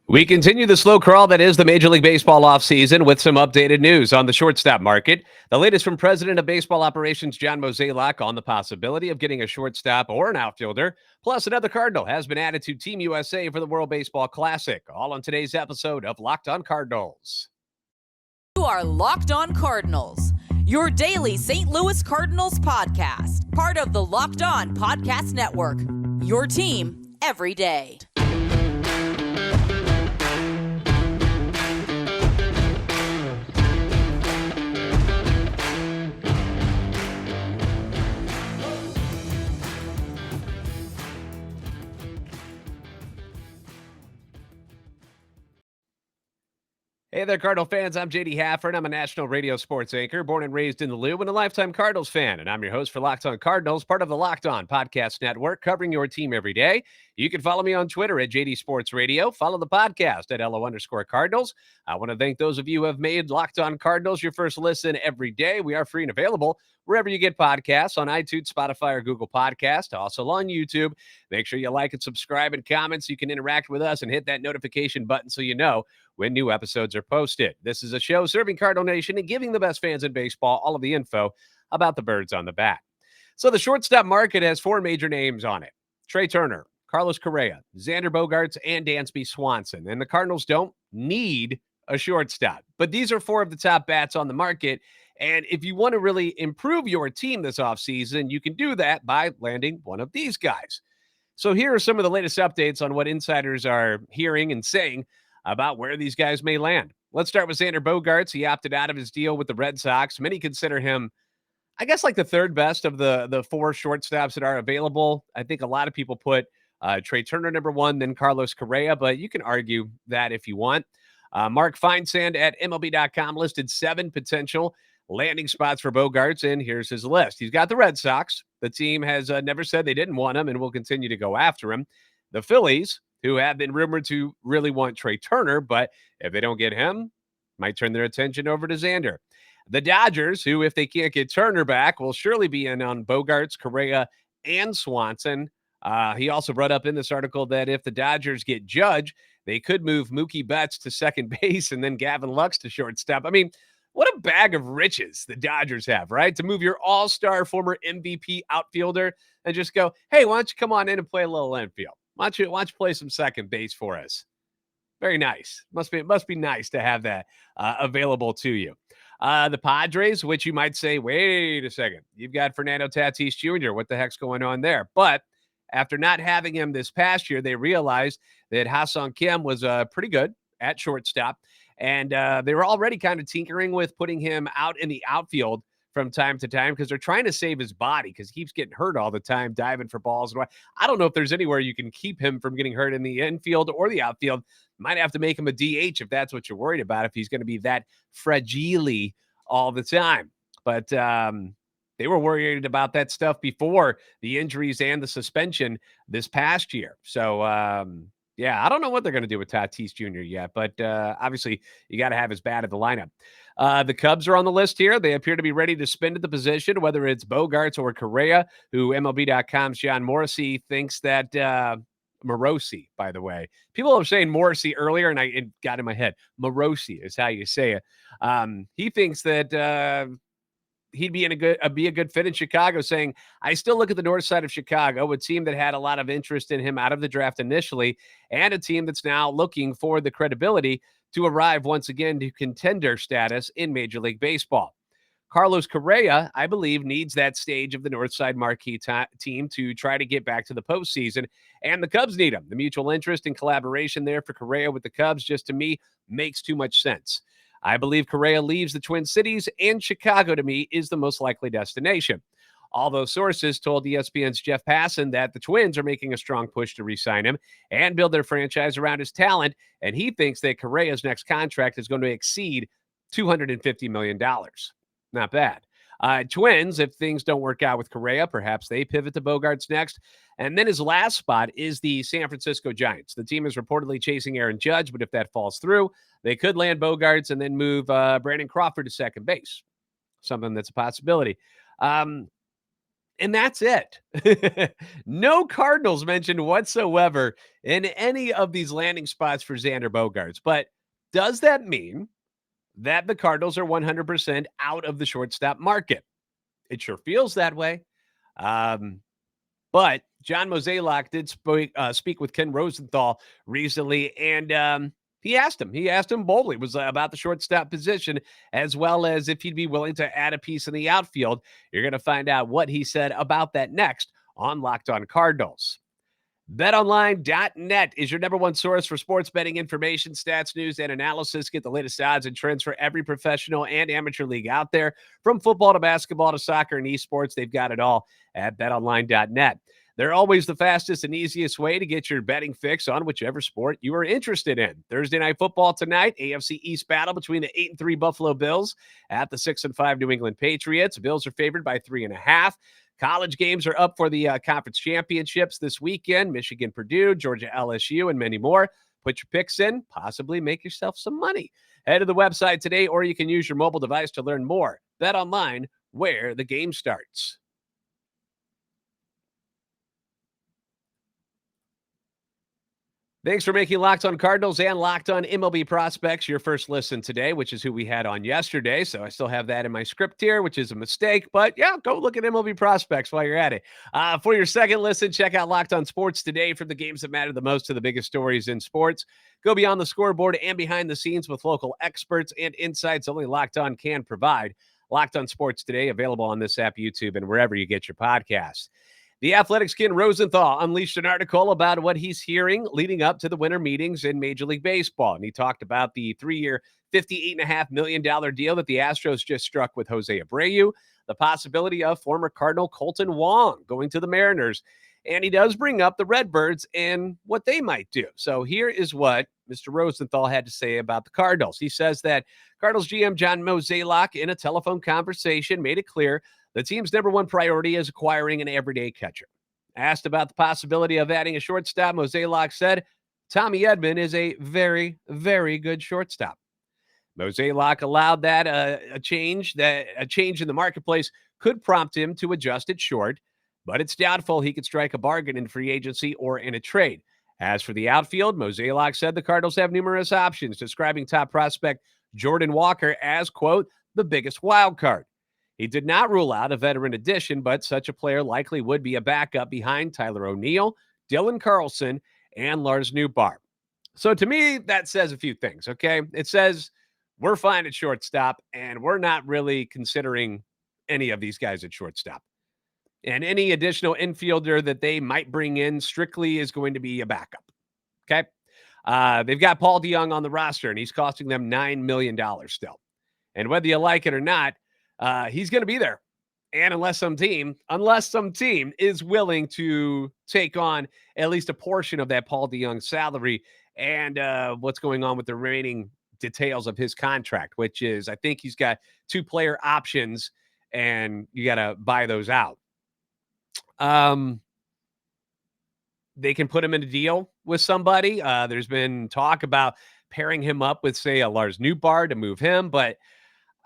We continue the slow crawl that is the Major League Baseball offseason with some updated news on the shortstop market. The latest from President of Baseball Operations John Mozeliak on the possibility of getting a shortstop or an outfielder. Plus, another Cardinal has been added to Team USA for the World Baseball Classic. All on today's episode of Locked On Cardinals. You are Locked On Cardinals, your daily St. Louis Cardinals podcast, part of the Locked On Podcast Network, your team every day. Hey there, Cardinal fans. I'm JD Hafford. I'm a national radio sports anchor, born and raised in the Lou, and a lifetime Cardinals fan. And I'm your host for Locked On Cardinals, part of the Locked On Podcast Network, covering your team every day. You can follow me on Twitter at JD Sports Radio. Follow the podcast at LO_Cardinals. I want to thank those of you who have made Locked On Cardinals your first listen every day. We are free and available wherever you get podcasts, on iTunes, Spotify, or Google Podcast, also on YouTube. Make sure you like and subscribe and comment so you can interact with us and hit that notification button so you know when new episodes are posted. This is a show serving Cardinal Nation and giving the best fans in baseball all of the info about the birds on the bat. So the shortstop market has four major names on it: Trea Turner, Carlos Correa, Xander Bogaerts, and Dansby Swanson. And the Cardinals don't need a shortstop, but these are four of the top bats on the market. And if you want to really improve your team this offseason, you can do that by landing one of these guys. So here are some of the latest updates on what insiders are hearing and saying about where these guys may land. Let's start with Xander Bogaerts. He opted out of his deal with the Red Sox. Many consider him, I guess, like the third best of the four shortstops that are available. I think a lot of people put Trea Turner number one, then Carlos Correa, but you can argue that if you want. Mark Feinsand at MLB.com listed 7 potential landing spots for Bogaerts, and here's his list. He's got the Red Sox. The team has never said they didn't want him and will continue to go after him. The Phillies, who have been rumored to really want Trea Turner, but if they don't get him, might turn their attention over to Xander. The Dodgers, who, if they can't get Turner back, will surely be in on Bogaerts, Correa, and Swanson. He also brought up in this article that if the Dodgers get Judge, they could move Mookie Betts to second base and then Gavin Lux to shortstop. I mean, what a bag of riches the Dodgers have, right? To move your all-star former MVP outfielder and just go, hey, why don't you come on in and play a little infield? Why don't you play some second base for us? Very nice. It must be nice to have that available to you. The Padres, which you might say, wait a second, you've got Fernando Tatis Jr. What the heck's going on there? But after not having him this past year, they realized that Ha-Seong Kim was pretty good at shortstop. And they were already kind of tinkering with putting him out in the outfield from time to time because they're trying to save his body because he keeps getting hurt all the time, diving for balls. I don't know if there's anywhere you can keep him from getting hurt in the infield or the outfield. Might have to make him a DH if that's what you're worried about, if he's going to be that fragile all the time. But they were worried about that stuff before the injuries and the suspension this past year. So, yeah, I don't know what they're going to do with Tatis Jr. yet, but obviously you got to have his bat at the lineup. The Cubs are on the list here. They appear to be ready to spin at the position, whether it's Bogaerts or Correa, who MLB.com's John Morrissey thinks that Morosi, by the way. People were saying Morrissey earlier, and it got in my head. Morosi is how you say it. He thinks that he'd be a good fit in Chicago, saying, I still look at the north side of Chicago, a team that had a lot of interest in him out of the draft initially, and a team that's now looking for the credibility to arrive once again to contender status in Major League Baseball. Carlos Correa, I believe, needs that stage of the north side marquee team to try to get back to the postseason, and the Cubs need him. The mutual interest and collaboration there for Correa with the Cubs, just to me, makes too much sense. I believe Correa leaves the Twin Cities, and Chicago, to me, is the most likely destination. Although sources told ESPN's Jeff Passan that the Twins are making a strong push to re-sign him and build their franchise around his talent, and he thinks that Correa's next contract is going to exceed $250 million. Not bad. Twins, if things don't work out with Correa, perhaps they pivot to Bogaerts next. And then his last spot is the San Francisco Giants. The team is reportedly chasing Aaron Judge, but if that falls through, they could land Bogaerts and then move Brandon Crawford to second base. Something that's a possibility. And that's it. No Cardinals mentioned whatsoever in any of these landing spots for Xander Bogaerts. But does that mean that the Cardinals are 100% out of the shortstop market? It sure feels that way. Um, but John Mozeliak did speak with Ken Rosenthal recently, and he asked him boldly, was about the shortstop position, as well as if he'd be willing to add a piece in the outfield. You're going to find out what he said about that next on Locked On Cardinals. BetOnline.net is your number one source for sports betting information, stats, news, and analysis. Get the latest odds and trends for every professional and amateur league out there. From football to basketball to soccer and esports, they've got it all at BetOnline.net. They're always the fastest and easiest way to get your betting fix on whichever sport you are interested in. Thursday Night Football tonight, AFC East battle between the 8-3 Buffalo Bills at the 6-5 New England Patriots. Bills are favored by 3.5. College games are up for the conference championships this weekend. Michigan, Purdue, Georgia, LSU, and many more. Put your picks in, possibly make yourself some money. Head to the website today, or you can use your mobile device to learn more. Bet online, where the game starts. Thanks for making Locked On Cardinals and Locked On MLB Prospects your first listen today, which is who we had on yesterday. So I still have that in my script here, which is a mistake. But yeah, go look at MLB Prospects while you're at it. For your second listen, check out Locked On Sports Today from the games that matter the most to the biggest stories in sports. Go beyond the scoreboard and behind the scenes with local experts and insights only Locked On can provide. Locked On Sports Today, available on this app, YouTube, and wherever you get your podcasts. The Athletic's Ken Rosenthal unleashed an article about what he's hearing leading up to the winter meetings in Major League Baseball. And he talked about the 3-year, $58.5 million deal that the Astros just struck with Jose Abreu, the possibility of former Cardinal Colton Wong going to the Mariners. And he does bring up the Redbirds and what they might do. So here is what Mr. Rosenthal had to say about the Cardinals. He says that Cardinals GM John Mozeliak, in a telephone conversation, made it clear the team's number one priority is acquiring an everyday catcher. Asked about the possibility of adding a shortstop, Mozeliak said, Tommy Edman is a very, very good shortstop. Mozeliak allowed that a change in the marketplace could prompt him to adjust at short, but it's doubtful he could strike a bargain in free agency or in a trade. As for the outfield, Mozeliak said the Cardinals have numerous options, describing top prospect Jordan Walker as, quote, the biggest wild card. He did not rule out a veteran addition, but such a player likely would be a backup behind Tyler O'Neill, Dylan Carlson, and Lars Nootbaar. So to me, that says a few things, okay? It says we're fine at shortstop, and we're not really considering any of these guys at shortstop. And any additional infielder that they might bring in strictly is going to be a backup, okay? They've got Paul DeJong on the roster, and he's costing them $9 million still. And whether you like it or not, he's going to be there. And unless some team is willing to take on at least a portion of that Paul DeJong salary and what's going on with the remaining details of his contract, which is, I think he's got 2 player options and you got to buy those out. They can put him in a deal with somebody. There's been talk about pairing him up with, say, a Lars Nootbaar to move him, but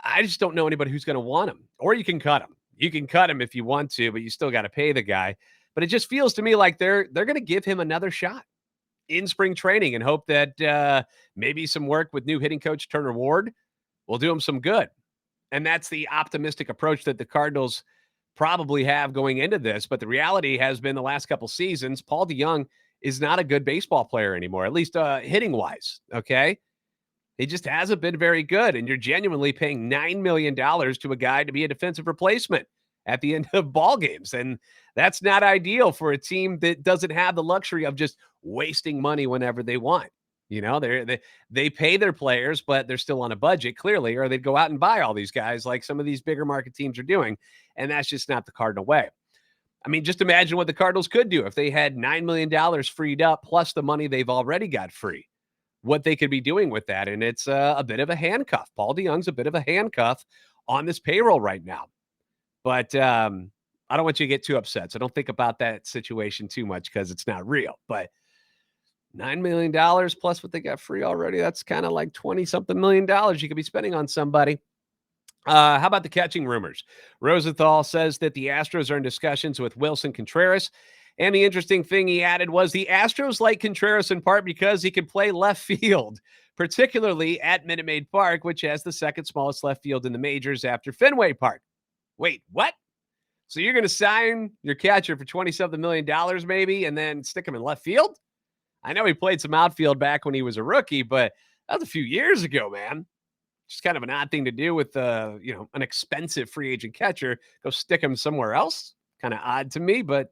I just don't know anybody who's going to want him. Or you can cut him. You can cut him if you want to, but you still got to pay the guy. But it just feels to me like they're going to give him another shot in spring training and hope that maybe some work with new hitting coach Turner Ward will do him some good. And that's the optimistic approach that the Cardinals probably have going into this. But the reality has been the last couple seasons, Paul DeJong is not a good baseball player anymore, at least hitting wise. Okay. He just hasn't been very good. And you're genuinely paying $9 million to a guy to be a defensive replacement at the end of ball games. And that's not ideal for a team that doesn't have the luxury of just wasting money whenever they want. You know, they pay their players, but they're still on a budget, clearly, or they'd go out and buy all these guys like some of these bigger market teams are doing. And that's just not the Cardinal way. I mean, just imagine what the Cardinals could do if they had $9 million freed up, plus the money they've already got free, what they could be doing with that. And it's a bit of a handcuff. Paul DeJong's a bit of a handcuff on this payroll right now. But I don't want you to get too upset. So don't think about that situation too much because it's not real. But $9 million plus what they got free already, that's kind of like 20-something million dollars you could be spending on somebody. How about the catching rumors? Rosenthal says that the Astros are in discussions with Wilson Contreras. And the interesting thing he added was the Astros like Contreras in part because he can play left field, particularly at Minute Maid Park, which has the second smallest left field in the majors after Fenway Park. Wait, what? So you're going to sign your catcher for $27 million maybe and then stick him in left field? I know he played some outfield back when he was a rookie, but that was a few years ago, man. Just kind of an odd thing to do with an expensive free agent catcher. Go stick him somewhere else. Kind of odd to me, but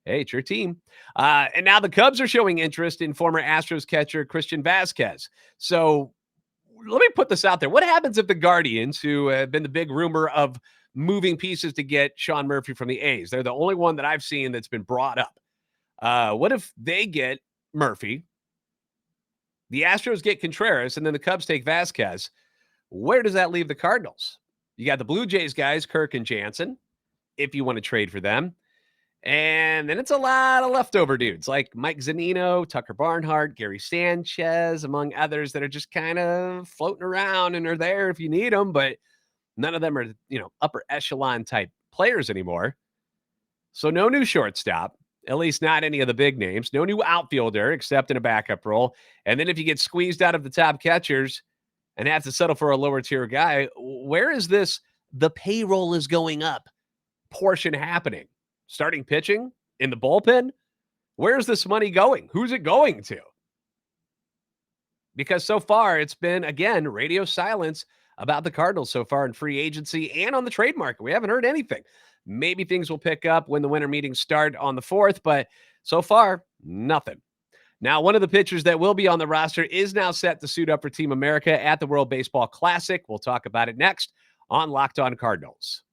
hey, it's your team. And now the Cubs are showing interest in former Astros catcher Christian Vasquez. So let me put this out there. What happens if the Guardians, who have been the big rumor of moving pieces to get Sean Murphy from the A's, they're the only one that I've seen that's been brought up. What if they get Murphy, the Astros get Contreras, and then the Cubs take Vasquez? Where does that leave the Cardinals? You got the Blue Jays guys, Kirk and Jansen, if you want to trade for them. And then it's a lot of leftover dudes like Mike Zunino, Tucker Barnhart, Gary Sanchez, among others that are just kind of floating around and are there if you need them, but none of them are, upper echelon type players anymore. So no new shortstop, at least not any of the big names. No new outfielder except in a backup role. And then if you get squeezed out of the top catchers and have to settle for a lower tier guy, where is this the payroll is going up portion happening? Starting pitching in the bullpen? Where's this money going? Who's it going to? Because so far it's been, again, radio silence about the Cardinals so far in free agency and on the trade market. We haven't heard anything. Maybe things will pick up when the winter meetings start on the 4th, but so far, nothing. Now, one of the pitchers that will be on the roster is now set to suit up for Team America at the World Baseball Classic. We'll talk about it next on Locked On Cardinals.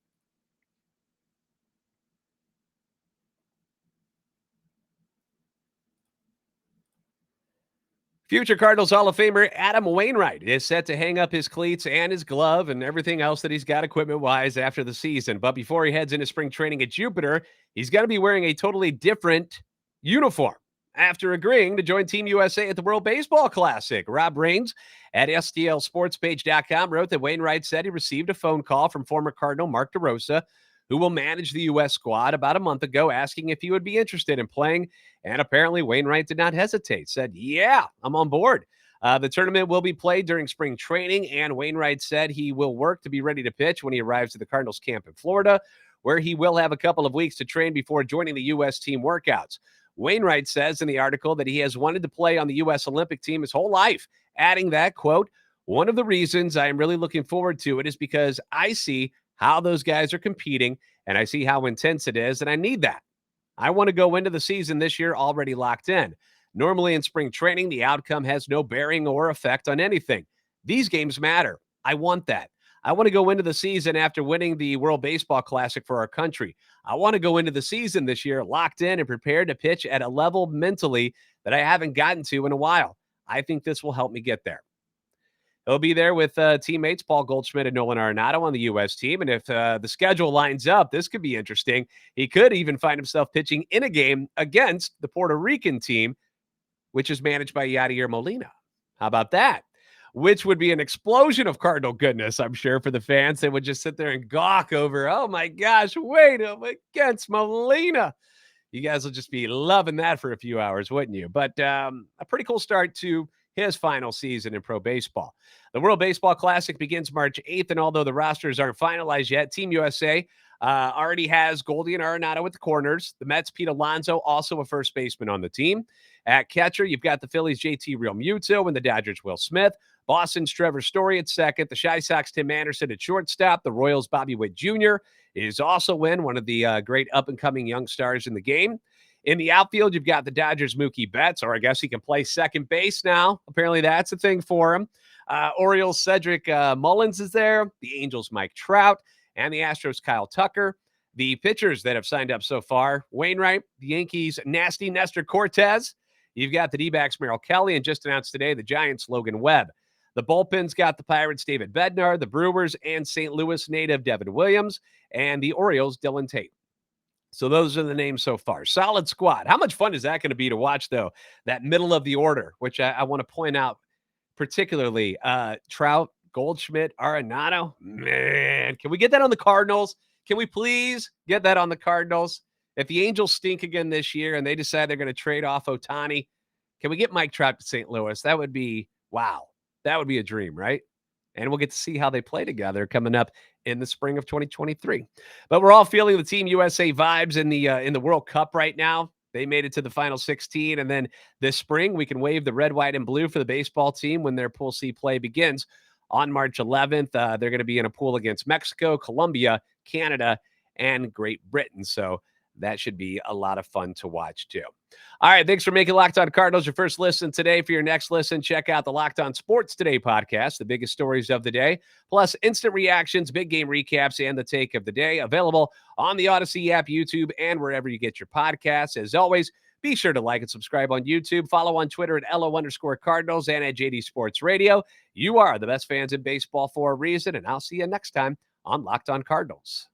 Future Cardinals Hall of Famer Adam Wainwright is set to hang up his cleats and his glove and everything else that he's got equipment-wise after the season. But before he heads into spring training at Jupiter, he's going to be wearing a totally different uniform after agreeing to join Team USA at the World Baseball Classic. Rob Raines at STLSportsPage.com wrote that Wainwright said he received a phone call from former Cardinal Mark DeRosa, who will manage the U.S. squad, about a month ago, asking if he would be interested in playing. And apparently Wainwright did not hesitate, said, yeah, I'm on board. The tournament will be played during spring training, and Wainwright said he will work to be ready to pitch when he arrives at the Cardinals camp in Florida, where he will have a couple of weeks to train before joining the U.S. team workouts. Wainwright says in the article that he has wanted to play on the U.S. Olympic team his whole life, adding that, quote, one of the reasons I am really looking forward to it is because I see how those guys are competing, and I see how intense it is, and I need that. I want to go into the season this year already locked in. Normally in spring training, the outcome has no bearing or effect on anything. These games matter. I want that. I want to go into the season after winning the World Baseball Classic for our country. I want to go into the season this year locked in and prepared to pitch at a level mentally that I haven't gotten to in a while. I think this will help me get there. He'll be there with teammates Paul Goldschmidt and Nolan Arenado on the U.S. team. And if the schedule lines up, this could be interesting. He could even find himself pitching in a game against the Puerto Rican team, which is managed by Yadier Molina. How about that? Which would be an explosion of Cardinal goodness, I'm sure, for the fans. They would just sit there and gawk over, oh my gosh, wait against Molina. You guys will just be loving that for a few hours, wouldn't you? But a pretty cool start to his final season in pro baseball. The World Baseball Classic begins March 8th, and although the rosters aren't finalized yet, Team USA already has Goldie and Arenado at the corners. The Mets' Pete Alonso, also a first baseman on the team. At catcher, you've got the Phillies' JT Realmuto and the Dodgers' Will Smith. Boston's Trevor Story at second. The Chi Sox' Tim Anderson at shortstop. The Royals' Bobby Witt Jr. is also one of the great up-and-coming young stars in the game. In the outfield, you've got the Dodgers' Mookie Betts, or I guess he can play second base now. Apparently that's a thing for him. Orioles' Cedric Mullins is there. The Angels' Mike Trout. And the Astros' Kyle Tucker. The pitchers that have signed up so far, Wainwright, the Yankees' nasty Nestor Cortez. You've got the D-backs' Merrill Kelly, and just announced today, the Giants' Logan Webb. The bullpen's got the Pirates' David Bednar, the Brewers' and St. Louis native Devin Williams, and the Orioles' Dylan Tate. So those are the names so far. Solid squad. How much fun is that going to be to watch, though? That middle of the order, which I want to point out particularly, Trout, Goldschmidt, Arenado. Man, can we get that on the Cardinals? Can we please get that on the Cardinals? If the Angels stink again this year and they decide they're going to trade off Ohtani, can we get Mike Trout to St. Louis? That would be, wow. That would be a dream, right? And we'll get to see how they play together coming up in the spring of 2023. But we're all feeling the Team USA vibes in the World Cup right now. They made it to the final 16. And then this spring, we can wave the red, white, and blue for the baseball team when their Pool C play begins on March 11th. They're going to be in a pool against Mexico, Colombia, Canada, and Great Britain. So that should be a lot of fun to watch too. All right, thanks for making Locked On Cardinals your first listen today. For your next listen, check out the Locked On Sports Today podcast, the biggest stories of the day, plus instant reactions, big game recaps, and the take of the day. Available on the Odyssey app, YouTube, and wherever you get your podcasts. As always, be sure to like and subscribe on YouTube. Follow on Twitter at LO_Cardinals and at JD Sports Radio. You are the best fans in baseball for a reason, and I'll see you next time on Locked On Cardinals.